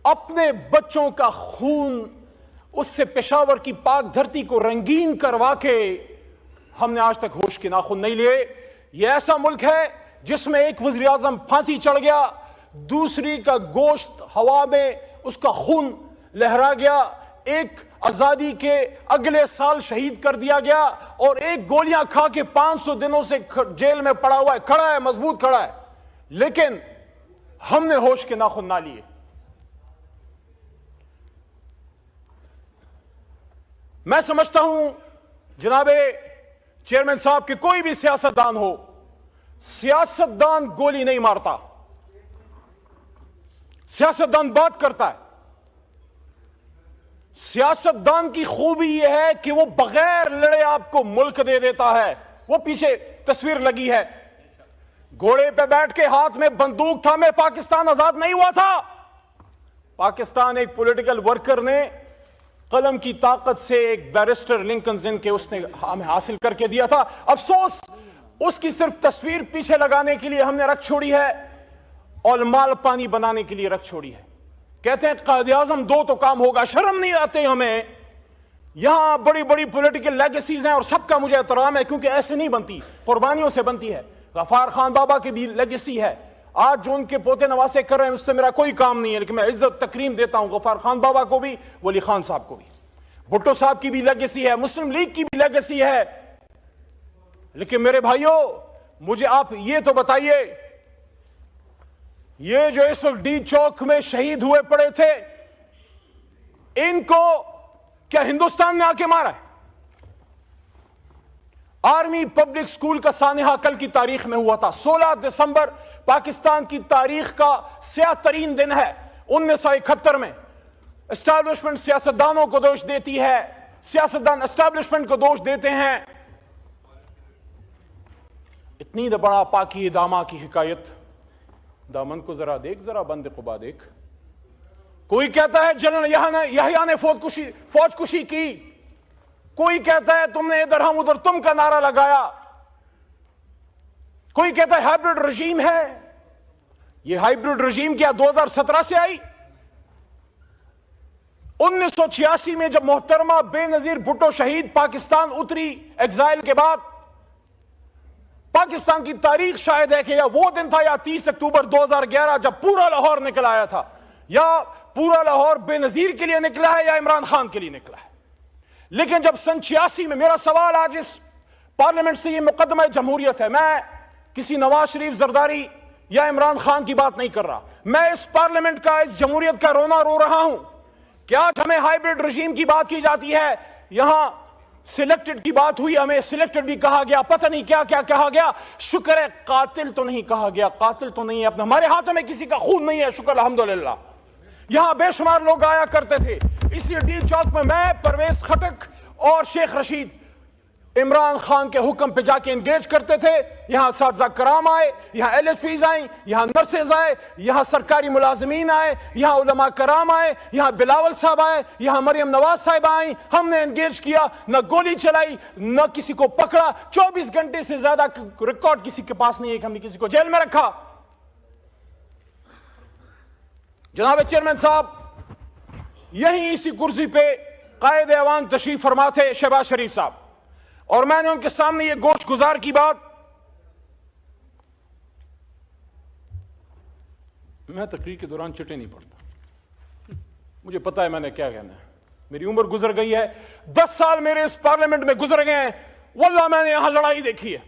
अपने बच्चों का खून, उससे पेशावर की पाक धरती को रंगीन करवा के हमने आज तक होश के नाखून नहीं लिए। यह ऐसा मुल्क है जिसमें एक वज़ीर आज़म फांसी चढ़ गया, दूसरी का गोश्त हवा में उसका खून लहरा गया, एक आजादी के अगले साल शहीद कर दिया गया और एक गोलियां खा के 500 दिनों से जेल में पड़ा हुआ है, खड़ा है, मजबूत खड़ा है, लेकिन हमने होश के नाखून ना लिए। मैं समझता हूं जनाबे चेयरमैन साहब कि कोई भी सियासतदान हो, सियासतदान गोली नहीं मारता, सियासतदान बात करता है। सियासतदान की खूबी यह है कि वो बगैर लड़े आपको मुल्क दे देता है। वो पीछे तस्वीर लगी है, घोड़े पे बैठ के हाथ में बंदूक था में पाकिस्तान आजाद नहीं हुआ था। पाकिस्तान एक पॉलिटिकल वर्कर ने कलम की ताकत से एक बैरिस्टर लिंकन जिन के उसने हमें हासिल करके दिया था। अफसोस उसकी सिर्फ तस्वीर पीछे लगाने के लिए हमने रख छोड़ी है और माल पानी बनाने के लिए रख छोड़ी है। कहते हैं कायदे आज़म दो तो काम होगा। शर्म नहीं आते हमें? यहां बड़ी बड़ी पॉलिटिकल लेगेसीज हैं और सबका मुझे एहतराम है क्योंकि ऐसे नहीं बनती, कुर्बानियों से बनती है। गफ्फार खान बाबा की भी लेगेसी है, आज जो उनके पोते नवासे कर रहे हैं उससे मेरा कोई काम नहीं है, लेकिन मैं इज्जत तकरीम देता हूं गफ्फार खान बाबा को भी, वली खान साहब को भी। भुट्टो साहब की भी लेगेसी है, मुस्लिम लीग की भी लेगेसी है। लेकिन मेरे भाइयों, मुझे आप ये तो बताइए, ये जो इस वक्त डी चौक में शहीद हुए पड़े थे, इनको क्या हिंदुस्तान में आके मारा है? आर्मी पब्लिक स्कूल का सानिहा कल की तारीख में हुआ था। 16 दिसंबर पाकिस्तान की तारीख का स्याह तरीन दिन है। 1971 में एस्टैब्लिशमेंट सियासतदानों को दोष देती है, सियासतदान एस्टैब्लिशमेंट को दोष देते हैं। इतनी बड़ा पाकी दामा की हिकायत, दामन को जरा देख, जरा बंद कुबा देख। कोई कहता है जनरल यहया ने फौज कुशी की, कोई कहता है तुमने इधर हम उधर तुम का नारा लगाया, कोई कहता है हाइब्रिड रजीम है। यह हाइब्रिड रजीम क्या 2017 से आई? 1986 में जब मोहतरमा बेनजीर भुट्टो शहीद पाकिस्तान उतरी एग्जाइल के बाद, पाकिस्तान की तारीख शायद है कि या वो दिन था या 30 अक्टूबर 2011 जब पूरा लाहौर निकल आया था, या पूरा लाहौर बेनजीर के लिए निकला है या इमरान खान के लिए निकला है। लेकिन जब सन 86 में, मेरा सवाल आज इस पार्लियामेंट से, यह मुकदमा जमहूरियत है, मैं किसी नवाज शरीफ, जरदारी या इमरान खान की बात नहीं कर रहा, मैं इस पार्लियामेंट का, इस जमहूरियत का रोना रो रहा हूं कि आज हमें हाइब्रिड रजीम की बात की जाती है, यहां सिलेक्टेड की बात हुई, हमें सिलेक्टेड भी कहा गया, पता नहीं क्या क्या कहा गया। शुक्र है कातिल तो नहीं कहा गया, कातिल तो नहीं है, अपने हमारे हाथों में किसी का खून नहीं है, शुक्र अल्हम्दुलिल्लाह। यहां बेशुमार लोग आया करते थे, इसी डी चौक में मैं, परवेज खटक और शेख रशीद इमरान खान के हुक्म पे जाके एंगेज करते थे। यहां सादजा कराम आए, यहां एलएचपीज आए, यहां नर्सेज आए, यहां सरकारी मुलाजमीन आए, यहां उलमा कराम आए, यहां बिलावल साहब आए, यहां मरियम नवाज साहब आए। हमने एंगेज किया, न गोली चलाई, न किसी को पकड़ा। 24 घंटे से ज्यादा रिकॉर्ड किसी के पास नहीं है कि हमने किसी को जेल में रखा। जनाब चेयरमैन साहब, यहीं इसी कुर्सी पे कायदे अवान तशरीफ फरमा थे शहबाज शरीफ साहब, और मैंने उनके सामने ये गोश्त गुजार की बात, मैं तकरीर के दौरान चिट्टे नहीं पढ़ता, मुझे पता है मैंने क्या कहना है, मेरी उम्र गुजर गई है, 10 साल मेरे इस पार्लियामेंट में गुजर गए हैं। वल्लाह मैंने यहां लड़ाई देखी है,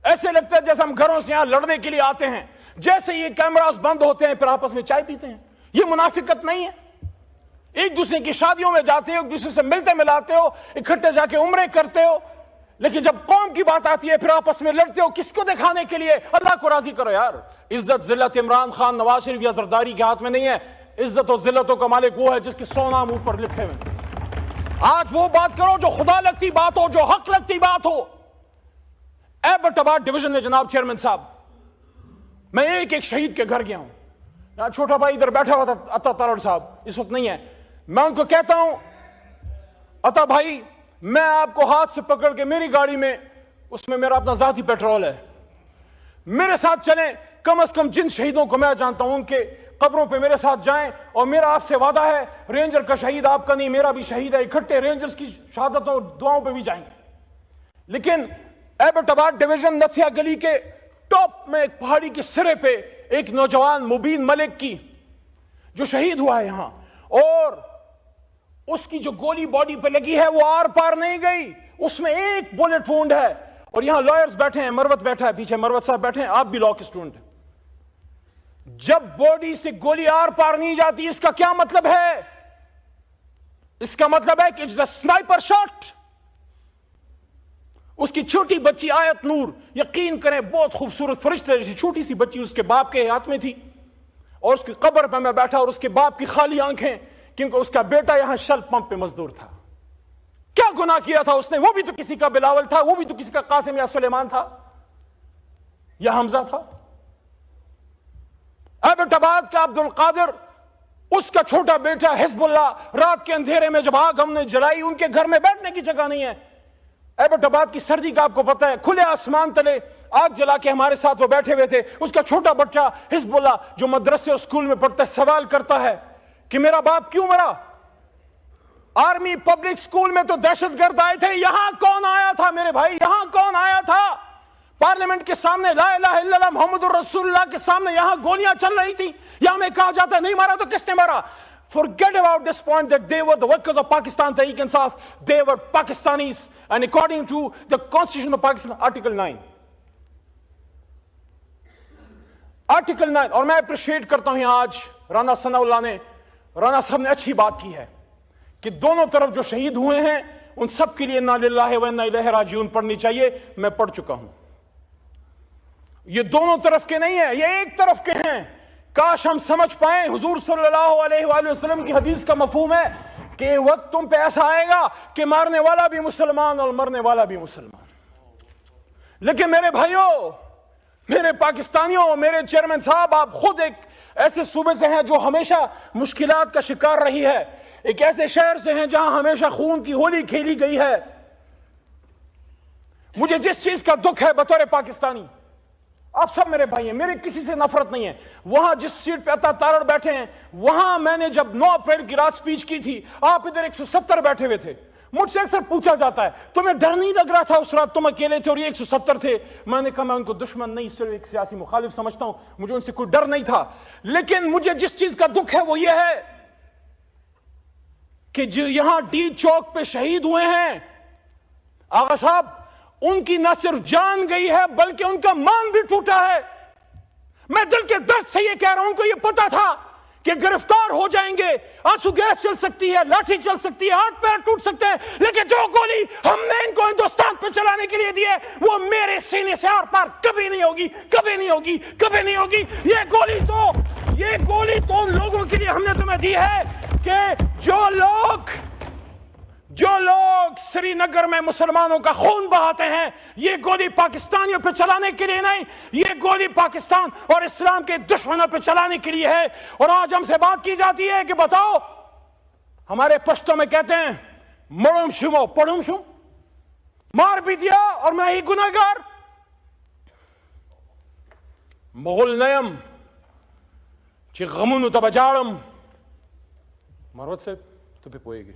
ऐसे लगता है जैसे हम घरों से यहां लड़ने के लिए आते हैं, जैसे ये कैमरास बंद होते हैं फिर आपस में चाय पीते हैं। ये मुनाफिकत नहीं है? एक दूसरे की शादियों में जाते हो, एक दूसरे से मिलते मिलाते हो, इकट्ठे जाके उम्रे करते हो, लेकिन जब कौम की बात आती है फिर आपस में लड़ते हो। किसको दिखाने के लिए? अल्लाह को राजी करो यार। इज्जत जिल्लत इमरान खान, नवाज शरीफ या जरदारी के हाथ में नहीं है। इज्जत और जिल्लतों का मालिक वो है जिसके 100 नाम ऊपर लिखे हुए। आज वो बात करो जो खुदा लगती बात हो, जो हक लगती बात हो। एबटाबाद डिवीजन में जनाब चेयरमैन साहब, मैं एक एक शहीद के घर गया हूं। छोटा भाई इधर बैठा हुआ था, अता तारड़ साहब इस वक्त नहीं है। मैं उनको कहता हूं, अता भाई मैं आपको हाथ से पकड़ के, मेरी गाड़ी में, उसमें मेरा अपना जाती पेट्रोल है, मेरे साथ चलें, कम से कम जिन शहीदों को मैं जानता हूं उनके कब्रों पे मेरे साथ जाएं, और मेरा आपसे वादा है, रेंजर का शहीद आपका नहीं, मेरा भी शहीद है, इकट्ठे रेंजर्स की शहादतों और दुआओं पे भी जाएंगे। लेकिन एबटाबाद डिवीजन नथिया गली के टॉप में एक पहाड़ी के सिरे पे एक नौजवान मुबीन मलिक की जो शहीद हुआ है यहां, और उसकी जो गोली बॉडी पे लगी है वो आर पार नहीं गई, उसमें एक बुलेट वुंड है। और यहां लॉयर्स बैठे हैं, मरवत बैठा है पीछे, मरवत साहब बैठे हैं, आप भी लॉ के स्टूडेंट हैं। जब बॉडी से गोली आर पार नहीं जाती, इसका क्या मतलब है? इसका मतलब है कि इट्स अ स्नाइपर शॉट। उसकी छोटी बच्ची आयत नूर, यकीन करें बहुत खूबसूरत फरिश्ते जैसी छोटी सी बच्ची उसके बाप के हाथ में थी, और उसकी कब्र पर मैं बैठा और उसके बाप की खाली आंखें, क्योंकि उसका बेटा यहां शल पंप पे मजदूर था। क्या गुनाह किया था उसने? वो भी तो किसी का बिलावल था, वो भी तो किसी का कासिम या सुलेमान था या हमजा था। एबटाबाद का अब्दुल कादिर, उसका छोटा बेटा हिजबुल्लाह, रात के अंधेरे में जब आग हमने जलाई, उनके घर में बैठने की जगह नहीं है। एबटाबाद की सर्दी का आपको पता है, खुले आसमान तले आग जला के हमारे साथ वो बैठे हुए थे। उसका छोटा बच्चा हिजबुल्लाह जो मदरसे और स्कूल में पढ़ता है, सवाल करता है कि मेरा बाप क्यों मरा? आर्मी पब्लिक स्कूल में तो दहशतगर्द आए थे, यहां कौन आया था मेरे भाई? यहां कौन आया था? पार्लियामेंट के सामने ला इलाहा इल्लल्लाह मुहम्मदुर रसूलुल्लाह के सामने यहां गोलियां चल रही थी, यहां में कहा जाता है नहीं मारा तो किसने मारा? Forget about this point that they were the workers of Pakistan Tehreek-e-Insaf. They were Pakistanis, and according to the Constitution of Pakistan, Article 9. Article 9, और मैं अप्रिशिएट करता हूं यहां आज राना सनाउल्लाह ने, राना साहब ने अच्छी बात की है कि दोनों तरफ जो शहीद हुए हैं उन सब के लिए इन्ना लिल्लाहि व इन्ना इलैहि राजिऊन पढ़नी चाहिए। मैं पढ़ चुका हूं। ये दोनों तरफ के नहीं है, ये एक तरफ के हैं। काश हम समझ पाए, हुजूर सल्लल्लाहु अलैहि वसल्लम की हदीस का मफहूम है कि वक्त तुम पे ऐसा आएगा कि मारने वाला भी मुसलमान और मरने वाला भी मुसलमान। लेकिन मेरे भाइयों, मेरे पाकिस्तानियों, मेरे चेयरमैन साहब, आप खुद एक ऐसे सूबे से हैं जो हमेशा मुश्किलात का शिकार रही है, एक ऐसे शहर से हैं जहां हमेशा खून की होली खेली गई है। मुझे जिस चीज का दुख है बतौर पाकिस्तानी, आप सब मेरे भाई हैं, मेरे किसी से नफरत नहीं है। वहां जिस सीट पे अता तारड़ बैठे हैं, वहां मैंने जब 9 अप्रैल की रात स्पीच की थी, आप इधर 170 बैठे हुए थे। मुझसे अक्सर पूछा जाता है तुम्हें डर नहीं लग रहा था उस रात? तुम अकेले थे और ये 170 थे। मैंने कहा मैं उनको दुश्मन नहीं, सिर्फ एक सियासी मुखालिफ समझता हूं, मुझे उनसे कोई डर नहीं था। लेकिन मुझे जिस चीज का दुख है वो ये है कि जो यहां डी चौक पे शहीद हुए हैं आगा साहब, उनकी न सिर्फ जान गई है बल्कि उनका मान भी टूटा है। मैं दिल के दर्द से ये कह रहा हूं, उनको ये पता था कि गिरफ्तार हो जाएंगे, आंसू गैस चल सकती है, लाठी चल सकती है, हाथ पैर टूट सकते हैं, लेकिन जो गोली हमने इनको हिंदुस्तान पे चलाने के लिए दी है वो मेरे सीने से आर पार कभी नहीं होगी, कभी नहीं होगी, कभी नहीं होगी। ये गोली तो उन लोगों के लिए हमने तुम्हें दी है कि जो लोग श्रीनगर में मुसलमानों का खून बहाते हैं, ये गोली पाकिस्तानियों पे चलाने के लिए नहीं, ये गोली पाकिस्तान और इस्लाम के दुश्मनों पे चलाने के लिए है। और आज हमसे बात की जाती है कि बताओ, हमारे पश्तो में कहते हैं मड़ुम शुमो पढ़ुम शुम, मार भी दिया और मैं ही गुनहगार। मुगल नयम ची गमुन तबजाड़म, मरवत से तो पे पोएगी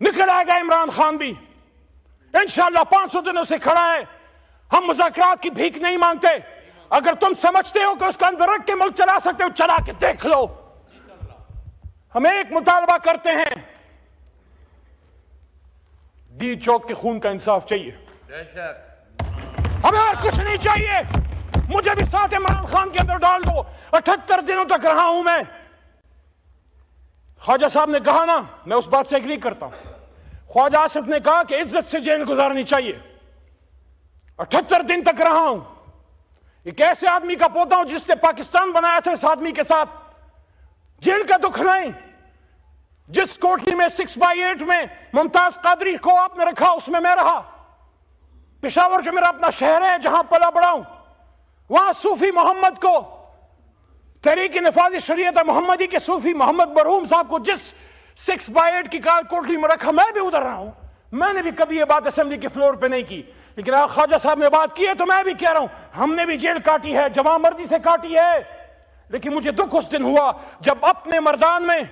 निकल आएगा इमरान खान भी इंशाअल्लाह, 500 दिनों से खड़ा है। हम मुज़ाकरात की भीख नहीं मांगते। अगर तुम समझते हो कि उसका अंदर रख के मुल्क चला सकते हो, चला के देख लो। हम एक मुतालबा करते हैं, डी चौक के खून का इंसाफ चाहिए, हमें और कुछ नहीं चाहिए। मुझे भी साथ इमरान खान के अंदर डाल दो। 78 दिनों तक रहा हूं मैं। ख्वाजा साहब ने कहा ना, मैं उस बात से एग्री करता हूं। ख्वाजा आसिफ ने कहा कि इज्जत से जेल गुजारनी चाहिए। 78 दिन तक रहा हूं। एक ऐसे आदमी का पोता हूं जिसने पाकिस्तान बनाया था, इस आदमी के साथ जेल का दुख नहीं। जिस कोठरी में 6x8 में मुमताज कादरी को आपने रखा, उसमें मैं रहा। पेशावर जो मेरा अपना शहर है, जहां पला बड़ा हूं, वहां सूफी मोहम्मद को, तहरीक नफाज शरीयत मोहम्मदी के सूफी मोहम्मद मरहूम साहब को जिस 6x8 की कार कोठरी में रखा, मैं भी उधर रहा हूं। मैंने भी कभी ये बात असेंबली के फ्लोर पे नहीं की, लेकिन ख्वाजा साहब ने बात की है तो मैं भी कह रहा हूं, हमने भी जेल काटी है, जवामर्दी से काटी है। लेकिन मुझे दुख उस दिन हुआ जब अपने मर्दान में,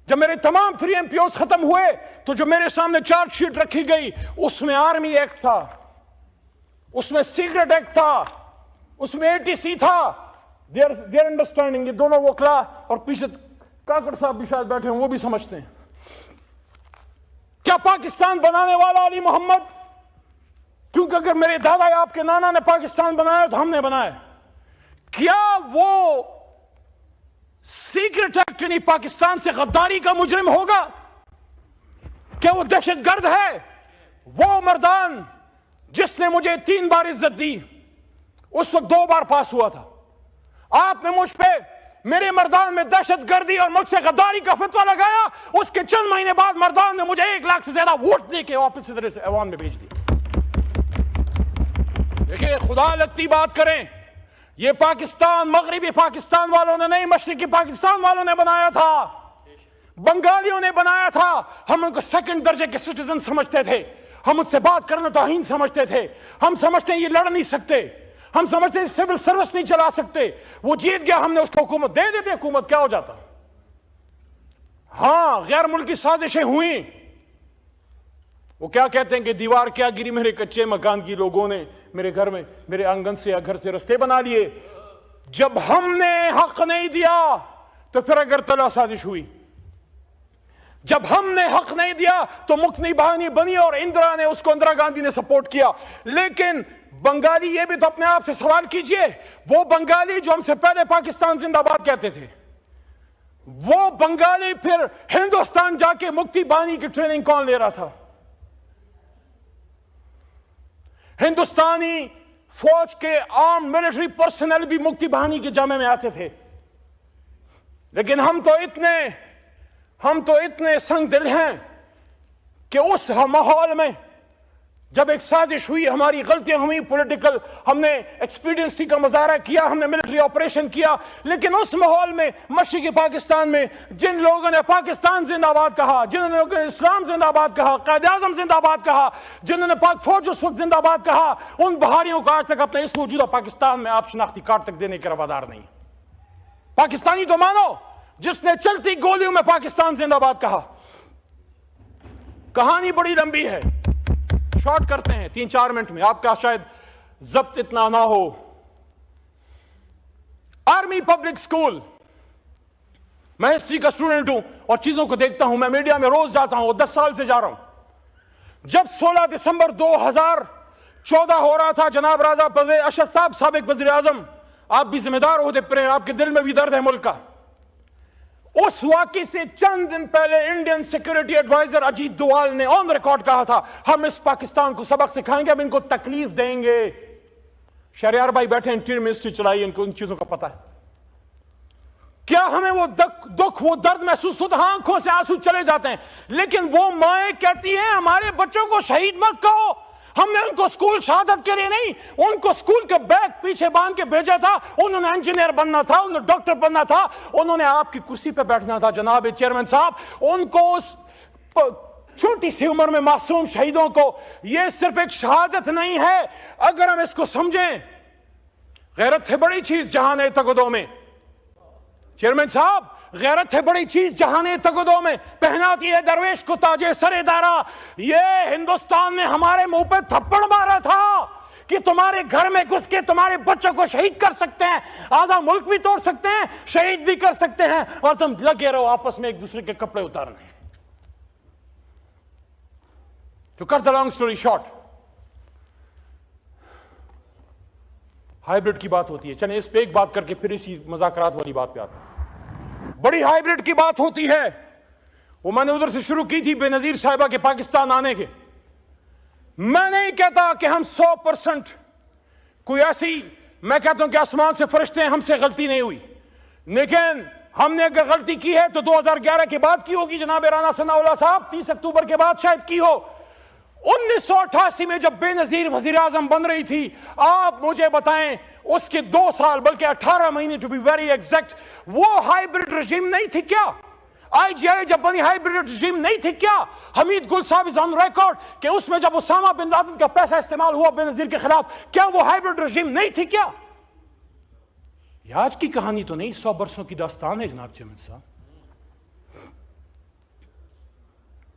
जब मेरे तमाम 3 MPOs खत्म हुए, तो जो मेरे सामने चार्जशीट रखी गई, उसमें आर्मी एक्ट था, उसमें सीक्रेट एक्ट था, उसमें ATC था। देयर अंडरस्टैंडिंग, ये दोनों वकला और पीछे काकड़ साहब भी शायद बैठे हैं, वो भी समझते हैं। क्या पाकिस्तान बनाने वाला अली मोहम्मद, क्योंकि अगर मेरे दादा या आपके नाना ने पाकिस्तान बनाया तो हमने बनाया, क्या वो सीक्रेट एक्ट यानी पाकिस्तान से गद्दारी का मुजरिम होगा? क्या वो दहशतगर्द है? वो मर्दान जिसने मुझे 3 बार इज्जत दी, उस वक्त 2 बार पास हुआ था। आपने मुझ पे, मेरे मर्दान में दहशतगर्दी और मुझसे गद्दारी का फतवा लगाया, उसके चंद महीने बाद मर्दान ने मुझे 1 लाख से ज्यादा वोट देके वापस इस तरह से ऐवान में भेज दिया। देखिए, खुदा लगती बात करें, ये पाकिस्तान मगरिबी पाकिस्तान वालों ने नहीं, मशरिकी पाकिस्तान वालों ने बनाया था, बंगालियों ने बनाया था। हम उनको 2nd दर्जे के सिटीजन समझते थे, हम उससे बात करना तौहीन समझते थे, हम समझते हैं ये लड़ नहीं सकते, हम समझते हैं सिविल सर्विस नहीं चला सकते। वो जीत गया, हमने उसको हुकूमत दे देते, हुकूमत क्या हो जाता। हां, गैर मुल्की साजिशें हुई। वो क्या कहते हैं कि दीवार क्या गिरी, मेरे कच्चे मकान की लोगों ने मेरे घर में, मेरे आंगन से या घर से रास्ते बना लिए। जब हमने हक नहीं दिया तो फिर अगर तला साजिश हुई, जब हमने हक नहीं दिया तो मुक्ति बहानी बनी और इंदिरा ने उसको, इंदिरा गांधी ने सपोर्ट किया। लेकिन बंगाली, ये भी तो अपने आप से सवाल कीजिए, वो बंगाली जो हमसे पहले पाकिस्तान जिंदाबाद कहते थे, वो बंगाली फिर हिंदुस्तान जाके मुक्ति बहानी की ट्रेनिंग कौन ले रहा था? हिंदुस्तानी फौज के आर्म मिलिट्री पर्सनल भी मुक्ति बहानी के जामे में आते थे। लेकिन हम तो इतने संग दिल हैं कि उस माहौल में जब एक साजिश हुई, हमारी गलतियां हुई, पॉलिटिकल, हमने एक्सपीडियंसी का मुजाहरा किया, हमने मिलिट्री ऑपरेशन किया, लेकिन उस माहौल में मशरिकी पाकिस्तान में जिन लोगों ने पाकिस्तान जिंदाबाद कहा, जिन लोगों ने इस्लाम जिंदाबाद कहा, कायदे आज़म जिंदाबाद कहा, जिन्होंने पाक फौज उस वक्त जिंदाबाद कहा, उन बहारियों को आज तक अपने इस मौजूदा पाकिस्तान में आप शनाख्ती कार्ड तक देने के रवादार नहीं। पाकिस्तानी तो मानो जिसने चलती गोलियों में पाकिस्तान जिंदाबाद कहा। कहानी बड़ी लंबी है, शॉर्ट करते हैं 3-4 मिनट में, आपका शायद जब्त इतना ना हो। आर्मी पब्लिक स्कूल, मैं हिस्ट्री का स्टूडेंट हूं और चीजों को देखता हूं, मैं मीडिया में रोज जाता हूं, 10 साल से जा रहा हूं। जब 16 दिसंबर 2014 हो रहा था, जनाब राजा परवेज अशद साहब, साबिक वज़ीर आज़म, आप भी जिम्मेदार होते पर, आपके दिल में भी दर्द है मुल्क का। उस वाकये से चंद दिन पहले Indian security adviser Ajit Doval ने ऑन रिकॉर्ड कहा था, हम इस पाकिस्तान को सबक सिखाएंगे, हम इनको तकलीफ देंगे। शहरयार भाई बैठे, इंटीरियर मिनिस्ट्री चलाई, इनको इन चीजों का पता है। क्या हमें वो दुख, वो दर्द महसूस होता? आंखों से आंसू चले जाते हैं। लेकिन वो माएं कहती हैं, हमारे बच्चों को शहीद मत कहो। हमने उनको स्कूल शहादत के लिए नहीं, उनको स्कूल के बैग पीछे बांध के भेजा था। उन्होंने इंजीनियर बनना था, उन्होंने डॉक्टर बनना था, उन्होंने आपकी कुर्सी पे बैठना था। जनाब चेयरमैन साहब, उनको उस छोटी सी उम्र में मासूम शहीदों को, यह सिर्फ एक शहादत नहीं है, अगर हम इसको समझें, गैरत है बड़ी चीज जहाने तगदों में। चेयरमैन साहब, गैरत है बड़ी चीज जहाने तगदों में, पहनाती है दरवेश को ताजे सरेदारा। ये हिंदुस्तान ने हमारे मुंह पे थप्पड़ मारा था कि तुम्हारे घर में घुस के तुम्हारे बच्चों को शहीद कर सकते हैं, आधा मुल्क भी तोड़ सकते हैं, शहीद भी कर सकते हैं, और तुम लगे रहो आपस में एक दूसरे के कपड़े उतारने। To cut the long story short, hybrid की बात होती है। चलिए इस पे एक बात करके फिर इसी मजाकरात वाली बात पे आते हैं। बड़ी हाइब्रिड की बात होती है, वो मैंने उधर से शुरू की थी, बेनजीर साहिबा के पाकिस्तान आने के। मैं नहीं कहता कि हम 100% कोई ऐसी, मैं कहता हूं कि आसमान से फरिश्ते हैं, हमसे गलती नहीं हुई, लेकिन हमने अगर गलती की है तो 2011 के बाद की होगी। जनाब राना सनाउल्लाह साहब 30 अक्टूबर के बाद शायद की हो। 1988 में जब बेनजीर वजीर आजम बन रही थी, आप मुझे बताएं उसके 2 साल बल्कि 18 महीने टू बी वेरी एग्जैक्ट, वो हाइब्रिड रजीम नहीं थी क्या? IGI जब बनी हाइब्रिड रजीम नहीं थी क्या? हमीद गुल साहब इज ऑन रिकॉर्ड कि उसमें जब उसामा बिन लादेन का पैसा इस्तेमाल हुआ बेनजीर के खिलाफ, क्या वो हाइब्रिड रजीम नहीं थी क्या? ये आज की कहानी तो नहीं, 100 बरसों की दास्तान है जनाब चेयरमैन साहब।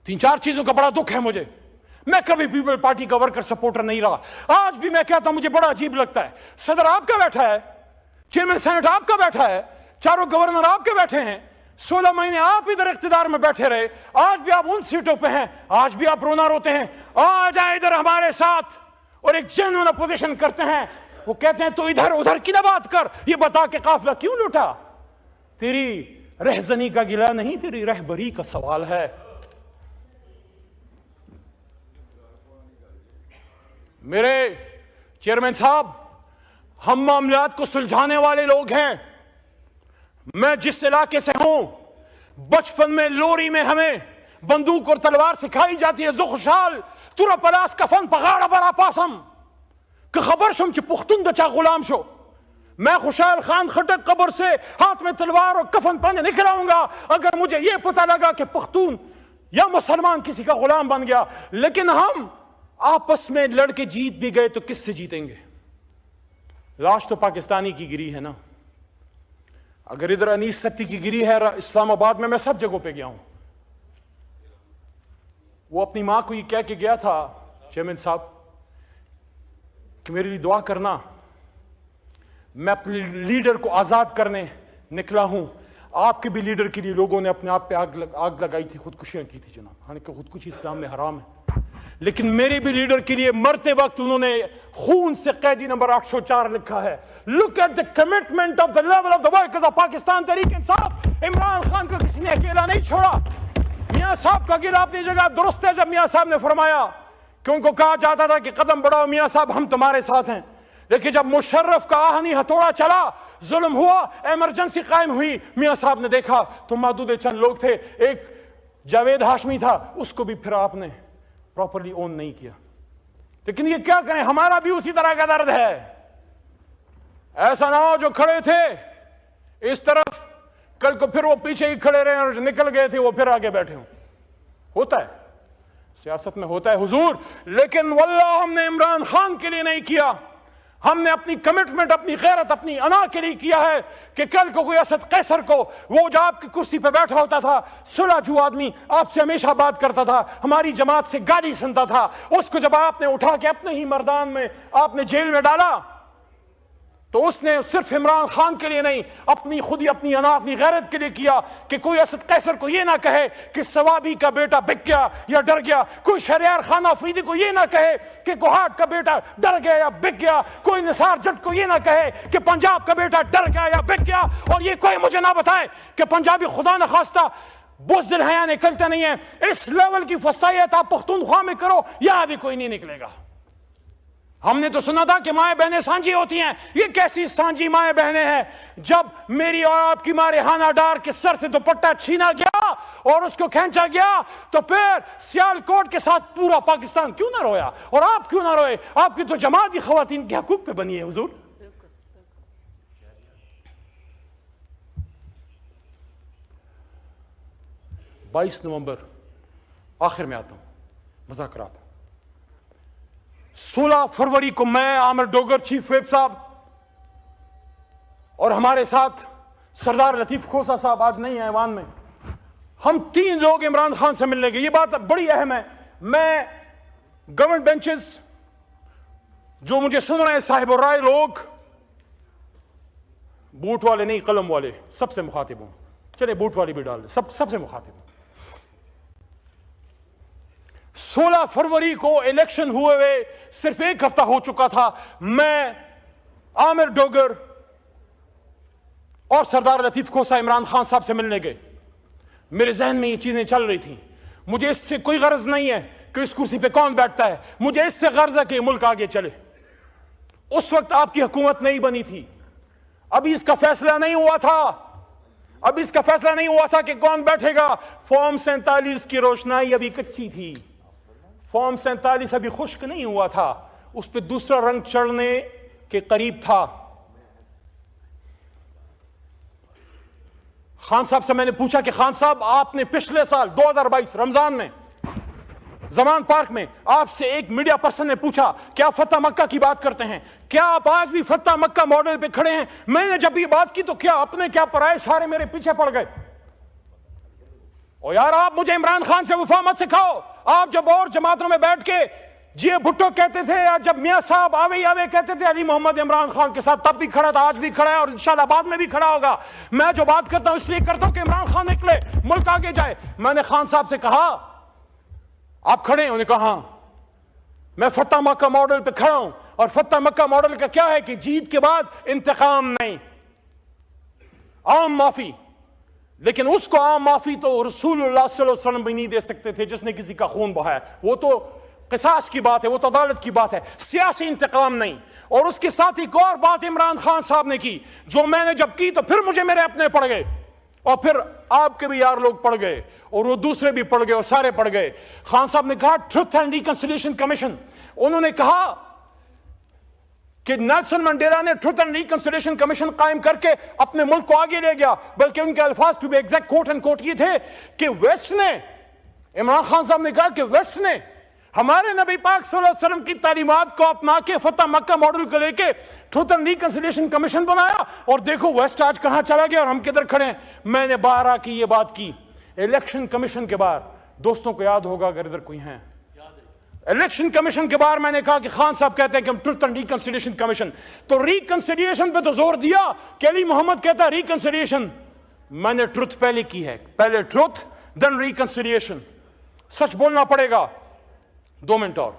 3-4 चीजों का बड़ा दुख है मुझे। मैं कभी पीपल पार्टी का वर्कर सपोर्टर नहीं रहा, आज भी मैं कहता हूं मुझे बड़ा अजीब लगता है। सदर आपका बैठा है, चेयरमैन सेनेट आपका बैठा है, चारों गवर्नर आपके बैठे हैं, 16 महीने आप इधर इख्तिदार में बैठे रहे, आज भी आप उन सीटों पे हैं, आज भी आप रोना रोते हैं। आ जाए इधर हमारे साथ और एक जेन्युइन अपोजिशन करते हैं। वो कहते हैं तो इधर उधर की ना बात कर, ये बता के काफिला क्यों लुटा? तेरी रहजनी का गिला नहीं, तेरी रहबरी का सवाल है। मेरे चेयरमैन साहब, हम मामलात को सुलझाने वाले लोग हैं। मैं जिस इलाके से हूं, बचपन में लोरी में हमें बंदूक और तलवार सिखाई जाती है। जुखशाल तुरा पलास कफन पगाड़ा बरा पासम कि खबर शुम च पुख्तुन दचा गुलाम शो। मैं खुशाल खान खटक कब्र से हाथ में तलवार और कफन पहने निकल आऊंगा अगर मुझे यह पता लगा कि पख्तून या मुसलमान किसी का गुलाम बन गया। लेकिन हम आपस में लड़के जीत भी गए तो किससे जीतेंगे? लाश तो पाकिस्तानी की गिरी है ना। अगर इधर अनीस सत्ती की गिरी है इस्लामाबाद में, मैं सब जगहों पे गया हूं। वो अपनी मां को ये कह के गया था चेयरमैन साहब कि मेरे लिए दुआ करना, मैं अपने लीडर को आजाद करने निकला हूं। आपके भी लीडर के लिए लोगों ने अपने आप पे आग लगाई थी, खुदकुशियां की थी जनाब। हालांकि खुदकुशी इस्लाम में हराम है, लेकिन मेरे भी लीडर के लिए मरते वक्त उन्होंने खून से कैदी नंबर 804 लिखा है। Look at the commitment of the level of the workers of Pakistan Tehreek Insaf. Imran Khan को किसी ने अकेला नहीं छोड़ा। मियां साहब का गिला अपनी जगह दुरुस्त है। जब मियां साहब ने फरमाया कि उनको कहा जाता था कि कदम बढ़ाओ मियां साहब, हम तुम्हारे साथ हैं, लेकिन जब मुशर्रफ का आहनी हथौड़ा चला, जुल्म हुआ, इमरजेंसी कायम हुई, मियां साहब ने देखा तो मादूद चंद लोग थे, एक जावेद हाशमी था, उसको भी फिर आपने प्रॉपर्ली ओन नहीं किया। लेकिन ये क्या करें, हमारा भी उसी तरह का दर्द है। ऐसा ना हो जो खड़े थे इस तरफ, कल को फिर वो पीछे ही खड़े रहे और निकल गए थे वो फिर आगे बैठे हों। होता है, सियासत में होता है हुजूर। लेकिन वल्लाह हमने इमरान खान के लिए नहीं किया, हमने अपनी कमिटमेंट, अपनी गैरत, अपनी अना के लिए किया है कि कल को कोई असद कैसर को, वो जो आपकी कुर्सी पे बैठा होता था, सुलझू आदमी, आपसे हमेशा बात करता था, हमारी जमात से गाली सुनता था, उसको जब आपने उठा के अपने ही मैदान में आपने जेल में डाला, तो उसने सिर्फ इमरान खान के लिए नहीं, अपनी खुद ही अपनी अना, अपनी गैरत के लिए किया कि कोई असद कैसर को यह ना कहे कि सवाबी का बेटा बिक गया या डर गया, कोई शहरियार खान अफरीदी को यह ना कहे कि कोहाट का बेटा डर गया या बिक गया, कोई निसार जट को यह ना कहे कि पंजाब का बेटा डर गया या बिक गया, और ये कोई मुझे ना बताए कि पंजाबी खुदा न खास्ता बुज़दिल हैं या निकलते नहीं है। इस लेवल की फस्तायत आप पख्तूनख्वा में करो, यहां भी कोई नहीं निकलेगा। हमने तो सुना था कि माए बहनें सांझी होती हैं, ये कैसी सांझी माए बहनें हैं? जब मेरी और आपकी माँ रेहाना डार के सर से दुपट्टा छीना गया और उसको खींचा गया, तो फिर सियालकोट के साथ पूरा पाकिस्तान क्यों ना रोया? और आप क्यों ना रोए? आपकी तो जमात ही खवातीन के हकूक पे बनी है हुजूर। 22 नवंबर आखिर में आता हूं, मुज़ाकरात। 16 फरवरी को मैं, आमिर डोगर, चीफ व्हिप साहब और हमारे साथ सरदार लतीफ खोसा साहब आज नहीं है ऐवान में, हम 3 लोग इमरान खान से मिलने गए। ये बात बड़ी अहम है। मैं गवर्नमेंट बेंचेस जो मुझे सुन रहे हैं, साहिब और राय लोग, बूट वाले नहीं कलम वाले, सबसे मुखातिब हूं। चले बूट वाली भी डाल दे, सबसे मुखातिब हूं। 16 फरवरी को इलेक्शन हुए हुए सिर्फ 1 हफ्ता हो चुका था। मैं, आमिर डोगर और सरदार लतीफ खोसा इमरान खान साहब से मिलने गए। मेरे जहन में ये चीजें चल रही थी। मुझे इससे कोई गर्ज नहीं है कि इस कुर्सी पे कौन बैठता है, मुझे इससे गर्ज है कि मुल्क आगे चले। उस वक्त आपकी हुकूमत नहीं बनी थी, अभी इसका फैसला नहीं हुआ था, अभी इसका फैसला नहीं हुआ था कि कौन बैठेगा। फॉर्म 47 की रोशनाई अभी कच्ची थी, फॉर्म 47 अभी खुश्क नहीं हुआ था, उस पर दूसरा रंग चढ़ने के करीब था। खान साहब से मैंने पूछा कि खान साहब, आपने पिछले साल 2022 रमजान में जमान पार्क में आपसे एक मीडिया पर्सन ने पूछा क्या फतह मक्का की बात करते हैं, क्या आप आज भी फतह मक्का मॉडल पे खड़े हैं? मैंने जब ये बात की तो क्या अपने क्या पराए सारे मेरे पीछे पड़ गए। और यार, आप मुझे इमरान खान से वफा मत सिखाओ। आप जब और जमातों में बैठ के जी भुट्टो कहते थे, या जब मियां साहब आवे आवे कहते थे अली मोहम्मद इमरान खान के साथ, तब भी खड़ा था, आज भी खड़ा है और इंशाल्लाह बाद में भी खड़ा होगा। मैं जो बात करता हूं इसलिए करता हूं कि इमरान खान निकले, मुल्क आगे जाए। मैंने खान साहब से कहा आप खड़े हैं? उन्होंने कहा हाँ, मैं फतह मक्का मॉडल पे खड़ा हूं। और फतह मक्का मॉडल का क्या है कि जीत के बाद इंतकाम नहीं, आम माफी। लेकिन उसको आम माफी तो रसूलुल्लाह सल्लल्लाहु अलैहि वसल्लम भी नहीं दे सकते थे जिसने किसी का खून बहाया। वो तो किसास की बात है, वो तो अदालत की बात है, सियासी इंतकाम नहीं। और उसके साथ एक और बात इमरान खान साहब ने की, जो मैंने जब की तो फिर मुझे मेरे अपने पड़ गए, और फिर आपके भी यार लोग पड़ गए, और वो दूसरे भी पड़ गए, और सारे पड़ गए। खान साहब ने कहा ट्रुथ एंड रिकंसिलिएशन कमीशन। उन्होंने कहा कि नेल्सन मंडेला ने ट्रुथ एंड रिकंसिलिएशन कमीशन कायम करके अपने मुल्क को आगे ले गया, बल्कि उनके अल्फाज to be exact quote and quote ये थे कि वेस्ट ने, इमरान खान साहब ने कहा कि वेस्ट ने हमारे नबी पाक सल्लल्लाहु अलैहि वसल्लम की तालीमात को अपना के फतह मक्का मॉडल को लेके ट्रुथ एंड रिकंसिलिएशन कमीशन बनाया, और देखो वेस्ट आज कहां चला गया और हम किधर खड़े हैं। मैंने 12 की ये बात की इलेक्शन कमीशन के बाहर, दोस्तों को याद होगा अगर इधर कोई है, इलेक्शन कमीशन के बाहर मैंने कहा कि खान साहब कहते हैं कि हम ट्रुथ एंड रिकंसिलिएशन कमीशन, तो रिकंसिलिएशन पे तो जोर दिया कि अली मोहम्मद कहता है रिकंसिलिएशन। मैंने ट्रुथ पहले की है, पहले ट्रुथ देन रिकंसिलिएशन। सच बोलना पड़ेगा। 2 मिनट और।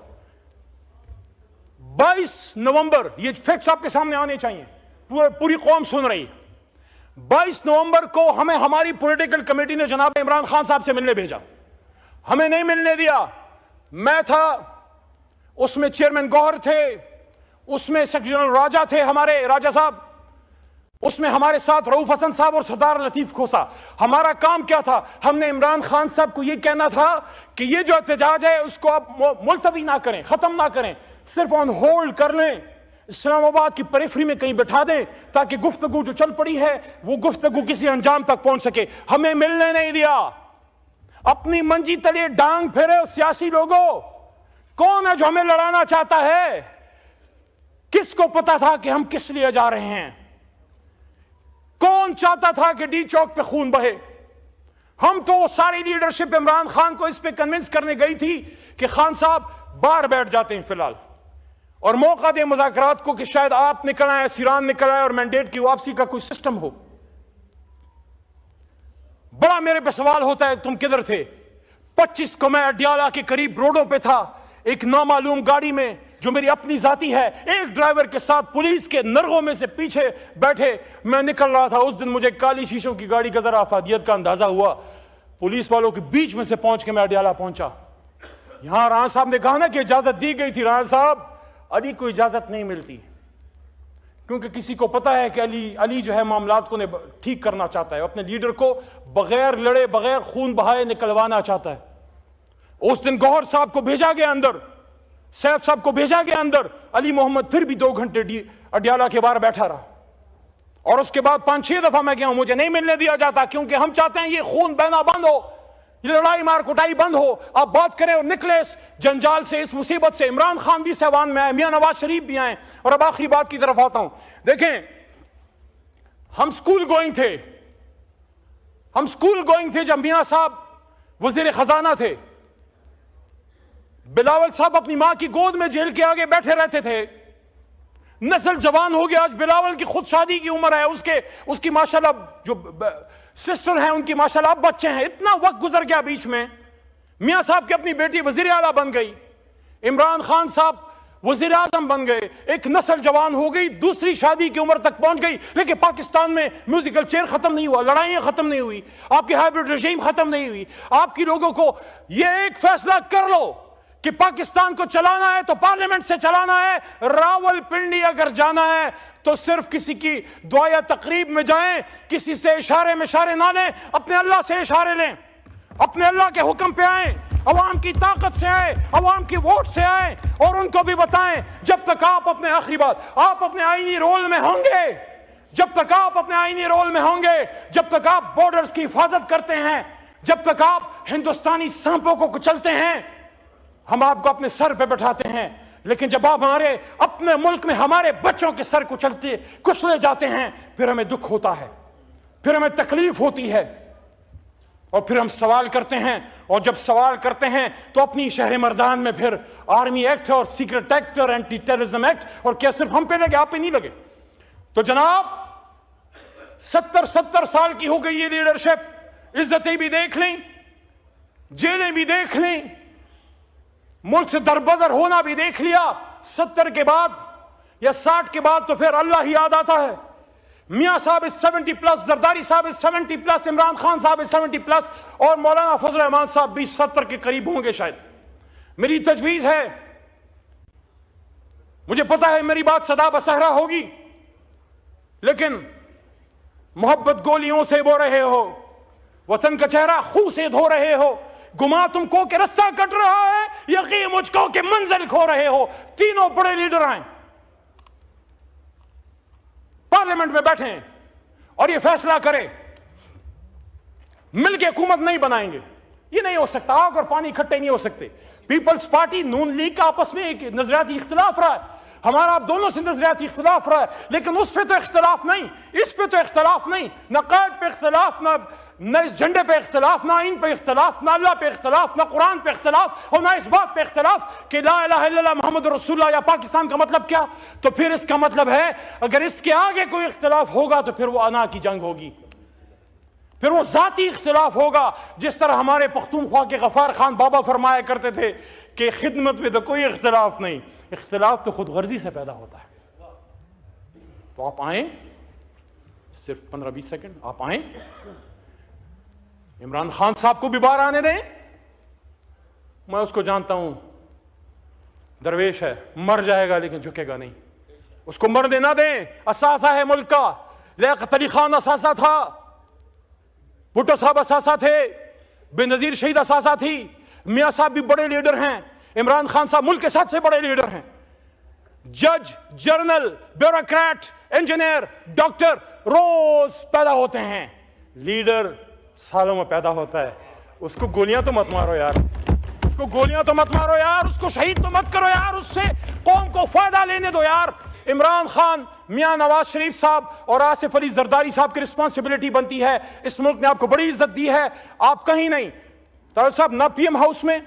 22 नवंबर, ये फैक्ट्स आपके सामने आने चाहिए, पूरी कौम सुन रही है। 22 नवंबर को हमें हमारी पॉलिटिकल कमेटी ने जनाब इमरान खान साहब से मिलने भेजा, हमें नहीं मिलने दिया। मैं था उसमें, चेयरमैन गौहर थे उसमें, सेक्रेटरी जनरल राजा थे हमारे, राजा साहब उसमें, हमारे साथ रऊफ हसन साहब और सरदार लतीफ खोसा। हमारा काम क्या था? हमने इमरान खान साहब को यह कहना था कि ये जो एहतजाज है उसको आप मुलतवी ना करें, खत्म ना करें, सिर्फ ऑन होल्ड कर लें, इस्लामाबाद की पेरिफेरी में कहीं बैठा दें, ताकि गुफ्तगू जो चल पड़ी है वो गुफ्तगू किसी अंजाम तक पहुंच सके। हमें मिलने नहीं दिया। अपनी मंजी तले डांग फेरे सियासी लोगों। कौन है जो हमें लड़ाना चाहता है? किसको पता था कि हम किस लिए जा रहे हैं? कौन चाहता था कि डी चौक पे खून बहे? हम तो सारी लीडरशिप इमरान खान को इस पे कन्विंस करने गई थी कि खान साहब बाहर बैठ जाते हैं फिलहाल, और मौका दें मुज़ाकरात को कि शायद आप निकल आए, सीरान निकल आए, और मैंडेट की वापसी का कोई सिस्टम हो। बड़ा मेरे पे सवाल होता है तुम किधर थे? 25 को मैं अडियाला के करीब रोडों पे था, एक नामालूम गाड़ी में जो मेरी अपनी जाती है, एक ड्राइवर के साथ पुलिस के नरगों में से पीछे बैठे मैं निकल रहा था। उस दिन मुझे काली शीशों की गाड़ी का जरा अफादियत का अंदाजा हुआ। पुलिस वालों के बीच में से पहुंच के मैं अडियाला पहुंचा। यहां राणा साहब ने कहा ना कि इजाजत दी गई थी। राणा साहब, अली को इजाजत नहीं मिलती, क्योंकि किसी को पता है कि अली जो है मामलात को ठीक करना चाहता है, अपने लीडर को बगैर लड़े बगैर खून बहाए निकलवाना चाहता है। उस दिन गौहर साहब को भेजा गया अंदर, सैफ साहब को भेजा गया अंदर, अली मोहम्मद फिर भी 2 घंटे अडियाला के बाहर बैठा रहा। और उसके बाद 5-6 दफा मैं गया हूं, मुझे नहीं मिलने दिया जाता, क्योंकि हम चाहते हैं ये खून बहना बंद हो, ये लड़ाई मार कुटाई बंद हो, आप बात करें और निकले इस जंजाल से, इस मुसीबत से। इमरान खान भी सहवान में आए, मियां नवाज शरीफ भी आए। और अब आखिरी बात की तरफ आता हूं। देखें, हम स्कूल गोइंग थे जब मियां साहब वजीर खजाना थे। बिलावल साहब अपनी मां की गोद में जेल के आगे बैठे रहते थे। नस्ल जवान हो गया, आज बिलावल की खुद शादी की उम्र है, उसकी माशाल्लाह जो सिस्टर हैं उनकी माशाल्लाह अब बच्चे हैं। इतना वक्त गुजर गया बीच में। मियां साहब की अपनी बेटी वजीर आला बन गई, इमरान खान साहब वजीर आजम बन गए, एक नस्ल जवान हो गई, दूसरी शादी की उम्र तक पहुंच गई। लेकिन पाकिस्तान में म्यूजिकल चेयर खत्म नहीं हुआ, लड़ाइयां खत्म नहीं हुई, आपकी हाइब्रिड रजीम खत्म नहीं हुई। आपकी लोगों को यह एक फैसला कर लो कि पाकिस्तान को चलाना है तो पार्लियामेंट से चलाना है। रावलपिंडी अगर जाना है तो सिर्फ किसी की दुआ या तकरीब में जाएं, किसी से इशारे में इशारे ना लें, अपने अल्लाह से इशारे लें, अपने अल्लाह के हुक्म पे आएं। अवाम की ताकत से आए, अवाम की वोट से आए, और उनको भी बताएं जब तक आप अपने आखिरी बात आप अपने आईनी रोल में होंगे, जब तक आप अपने आईनी रोल में होंगे, जब तक आप बॉर्डर्स की हिफाजत करते हैं, जब तक आप हिंदुस्तानी सांपों को कुचलते हैं, हम आपको अपने सर पे बैठाते हैं। लेकिन जब आप हमारे अपने मुल्क में हमारे बच्चों के सर कुचले जाते हैं, फिर हमें दुख होता है, फिर हमें तकलीफ होती है, और फिर हम सवाल करते हैं। और जब सवाल करते हैं तो अपनी शहर मर्दान में फिर आर्मी एक्ट और सीक्रेट एक्ट और एंटी टेररिज्म एक्ट, और क्या सिर्फ हम पे लगे, आप पे नहीं लगे? तो जनाब 70 साल की हो गई ये लीडरशिप, इज्जतें भी देख लें, जेलें भी देख लें, मुल्क से दरबदर होना भी देख लिया। 70 के बाद या 60 के बाद तो फिर अल्लाह ही याद आता है। मियां साहब इज 70+, जरदारी साहब इज 70+, इमरान खान साहब इज 70+, और मौलाना फजल रहमान साहब भी 70 के करीब होंगे शायद। मेरी तजवीज है, मुझे पता है मेरी बात सदा बसहरा होगी, लेकिन मोहब्बत गोलियों से बो रहे हो, वतन का चेहरा खून से धो रहे हो, गुमा तुमको के रास्ता कट रहा है, यकीन मुझको के मंजिल खो रहे हो। तीनों बड़े लीडर आए, पार्लियामेंट में बैठे और ये फैसला करें मिलकर हुकूमत नहीं बनाएंगे, ये नहीं हो सकता। आग और पानी इकट्ठे नहीं हो सकते। पीपल्स पार्टी नून लीग का आपस में एक नजरियाती इख्तिलाफ रहा है, हमारा आप दोनों से नजरियाती इख्तिलाफ रहा है, लेकिन उस पर तो इख्तिलाफ नहीं, इस पे तो इख्तिलाफ नहीं, न क़ायद पे इख्तिलाफ, न इस झंडे पे इख्तिलाफ, ना इन पे इख्तिलाफ, ना अल्लाह पे इख्तिलाफ, ना कुरान पे इख्तिलाफ, और ना इस बात पे इख्तिलाफ कि ला इलाहा इल्लल्लाह मुहम्मद रसूलुल्लाह या पाकिस्तान का मतलब क्या। तो फिर इसका मतलब है अगर इसके आगे कोई इख्तिलाफ होगा तो फिर वो अना की जंग होगी, फिर वो जाती इख्तिलाफ होगा। जिस तरह हमारे पख्तूनख्वा के गफार खान बाबा फरमाया करते थे कि खिदमत में तो कोई इख्तिलाफ नहीं, इख्तिलाफ तो खुद गर्जी से पैदा होता है। तो आप आए, सिर्फ 15-20 सेकंड आप आए, इमरान खान साहब को भी बाहर आने दें। मैं उसको जानता हूं, दरवेश है, मर जाएगा लेकिन झुकेगा नहीं, उसको मरने ना दें। असासा है मुल्क का, लियाकत अली खान असासा था, भुट्टो साहब असासा थे, बेनजीर शहीद असासा थी, मियां साहब भी बड़े लीडर हैं, इमरान खान साहब मुल्क के सबसे बड़े लीडर हैं। जज, जर्नल, ब्यूरोक्रेट, इंजीनियर, डॉक्टर रोज पैदा होते हैं, लीडर सालों में पैदा होता है। उसको गोलियां तो मत मारो यार, उसको गोलियां तो मत मारो यार, उसको शहीद तो मत करो यार, उससे कौम को फायदा लेने दो यार। इमरान खान, मियां नवाज शरीफ साहब और आसिफ अली जरदारी साहब की रिस्पॉन्सिबिलिटी बनती है। इस मुल्क ने आपको बड़ी इज्जत दी है, आप कहीं नहीं, तारिक साहब, ना पीएम हाउस में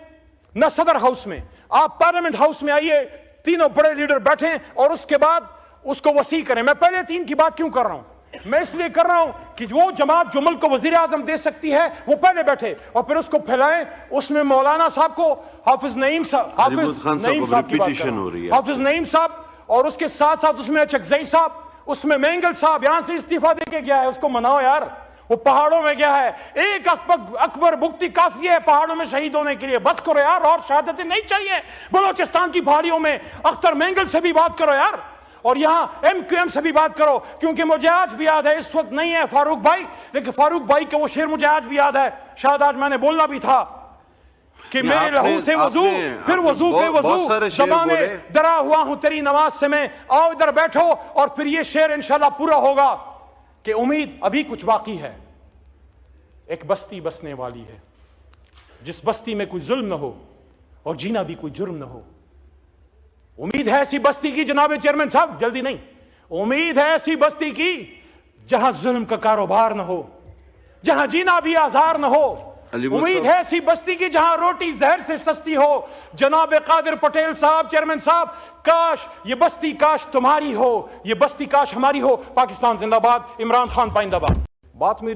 ना सदर हाउस में, आप पार्लियामेंट हाउस में आइए, तीनों बड़े लीडर बैठे और उसके बाद उसको वसी करें। मैं पहले 3 की बात क्यों कर रहा हूं? मैं इसलिए कर रहा हूं कि वो जमात जो मुल्क को वजीर आजम दे सकती है वो पहले बैठे और फिर उसको फैलाएं। उसमें मौलाना साहब को, हाफिज नईम साहब, हाफिज नईम साहब, और उसके साथ साथ उसमें अचकजई साहब, उसमें मेंगल साहब यहां से इस्तीफा देके गया है, उसको मनाओ यार। वो पहाड़ों में गया है, एक अकबर भुगती काफी है पहाड़ों में शहीद होने के लिए, बस करो यार, और शहादतें नहीं चाहिए। बलोचिस्तान की पहाड़ियों में अख्तर मेंगल से भी बात करो यार, और यहां MQM से भी बात करो, क्योंकि मुझे आज भी याद है, इस वक्त नहीं है फारूक भाई, लेकिन फारूक भाई के वो शेर मुझे आज भी याद है, शायद आज मैंने बोलना भी था कि मेरे लहू से वजू, फिर वजू पे वजू, जबाने डरा हुआ हूं तेरी नमाज से मैं, आओ इधर बैठो। और फिर ये शेर इंशाल्लाह पूरा होगा कि उम्मीद अभी कुछ बाकी है। एक बस्ती बसने वाली है, जिस बस्ती में कोई जुल्म न हो और जीना भी कोई जुर्म न हो। उम्मीद है ऐसी बस्ती की, जनाब चेयरमैन साहब, जल्दी नहीं, उम्मीद है ऐसी बस्ती की जहां जुल्म का कारोबार न हो, जहां जीना भी आजार न हो। उम्मीद है ऐसी बस्ती की जहां रोटी जहर से सस्ती हो। जनाब कादिर पटेल साहब, चेयरमैन साहब, काश ये बस्ती काश तुम्हारी हो, ये बस्ती काश हमारी हो। पाकिस्तान जिंदाबाद, इमरान खान पाइंदाबाद। बात मेरी